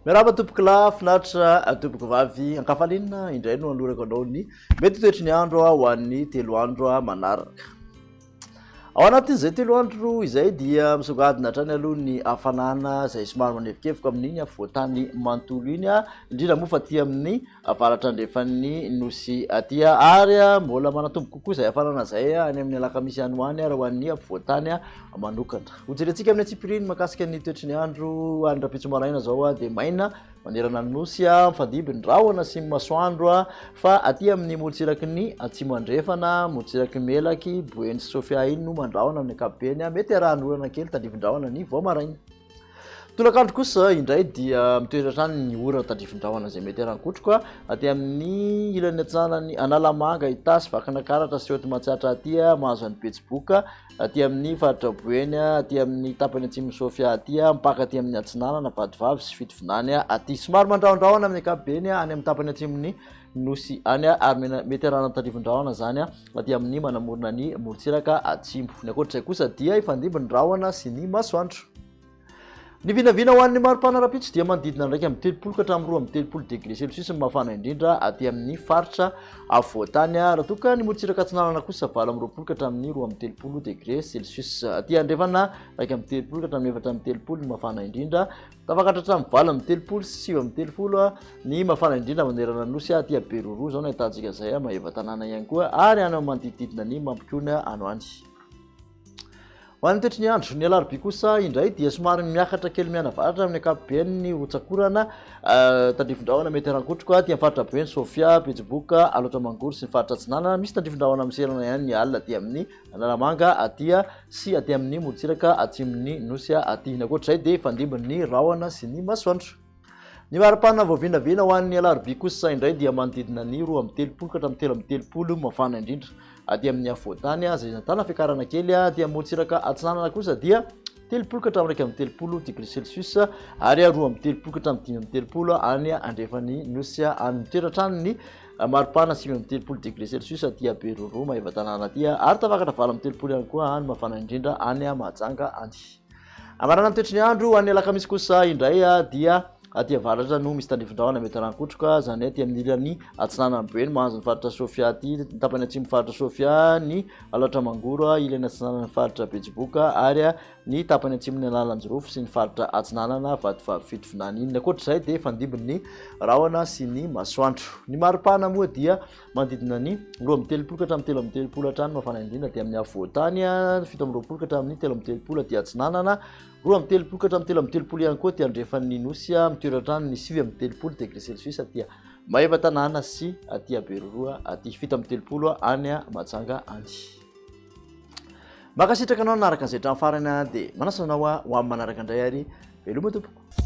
Miarahaba tompoko lahy finaritra tompoko vavy ankafalinina indray no anorako anao ny mety toetry ny andro ho an'ny 3 andro manaraka. Ao anatin'izay 3 andro izay dia misogadina hatrany aloha ny hafanana izay somary manevikevoka amin'iny afovoantany manontolo iny indrindra moa fa aty amin'ny avaratra andrefan'ny nosy aty ary mbola manatombo kokoa izay hafanana izay any amin'ny alakamisy any ho any raha ho an'ny afovoantany manokana. Hojerentsika amin'ny atsipiriny mahakasika ny toetry ny andro any rapitso maraina zao dia maina manerana ny nosy mifandimby ny rahona sy ny masoandro fa aty amin'ny molotsiraky ny atsimo andrefana molotsiraky ny melaky boeny sy sofia iny no mandrahona amin'ny ankapobeny mety arahan'olana kely tandrivindrahona ny voamaraina. Tolakandro kosa indray dia mitoetra hatrany ny orana tandrivindrahona izay mety arankotroka aty amin'ny ilany atsanany analamanga itasy vakana karatra sy oty matsiatra aty mahazo any betsiboka aty amin'ny faritra boeny aty amin'ny tapany atsimo sofia aty mipaka aty amin'ny atsinanana vadivavy sy fitovinany aty somary mandrahondrahona amin'ny ankapobeny any amin'ny tapany atsimony nosy any ary mety arahana tandrivindrahona zany aty amin'ny manamorona ny molotsiraka atsimo. Ny ankoatr'izay kosa dia ifandimby ny rahona sy ny masoandro. Ny vinavina ho an'ny maripana rapitso dia manodidina ndraiky amin'ny 30 ka hatramin'ny 2 degré celsius ny mafana indrindra aty amin'ny faritra afovoantany raha toa ka ny molotsiraka atsinanana kosa 20 ka hatramin'ny 30 degré celsius aty andrefana raiky amin'ny 30 ka hatramin'ny 4 ny mafana indrindra tafakatra hatramin'ny 30 sy 30 ny mafana indrindra manerana nosy aty Beroro zao no ahitantsika izay maheva tanàna ihany koa ary any manodididina ny mampikona anoany. Ho an'ny toetry ny andro ny alarobia kosa indray dia somary miakatra kely mianavaratra amin'ny ankapobeny ny otsakorana tandrivindrahona mety arankotroka aty amin'ny faritra boeny sofia betsiboka aloatra mangoro sy ny faritra atsinanana misy tandrivindrahona miserana ihany ny alina aty amin'ny analamanga aty sy aty amin'ny molotsiraka atsimony nosy aty. Ny ankoatr'izay dia ifandimby rahona sy ny masoandro. Ny maripana voavinavina ho an'ny alarobia kosa indray dia manodidina ny 30 ka hatramin'ny 30 mafana indrindra aty amin'ny afovoantany izay natana fiakarana kely aty amin'ny molotsiraka atsinanana kosa dia 30 ka hatramin'ny 30 degré celsius ary 30 ka hatramin'ny 30 any andrefan'ny nosy any mitoetra hatrany ny maripana 30 degré celsius aty Beroro maheva tanàna aty ary tafakatra 30 ihany koa any mafana indrindra any Mahajanga any. Amarana ny toetry ny andro any alakamisy kosa indray dia aty avaratra no misy tandrivindrahona mety arankotroka zany aty amin'ny ilany atsinanana boeny mahazo ny faritra sofia aty tapany atsimo faritra sofia ny aloatra mangoro ilany atsinanana faritra betsiboka ary ny tapany atsimony analanjirofo sy ny faritra atsinanana vadivavy fitovinany iny. Ankoatr'izay dia ifandimby ny rahona sy ny masoandro. Ny maripana moa dia manodidina ny 30 ka hatramin'ny 30 hatrany mafana indrindra aty amin'ny afovoantany 20 ka hatramin'ny 30 aty atsinanana 30 ka hatramin'ny 30 ihany koa aty andrefan'ny nosy mitoetra hatrany ny 30 degré celsius aty maheva tanàna sy aty Beroro aty 30 any Mahajanga any. Makasitraka anao naraka an'izay hatramin'ny farany dia manasa anao ho amin'ny manaraka indray ary veloma tompoko.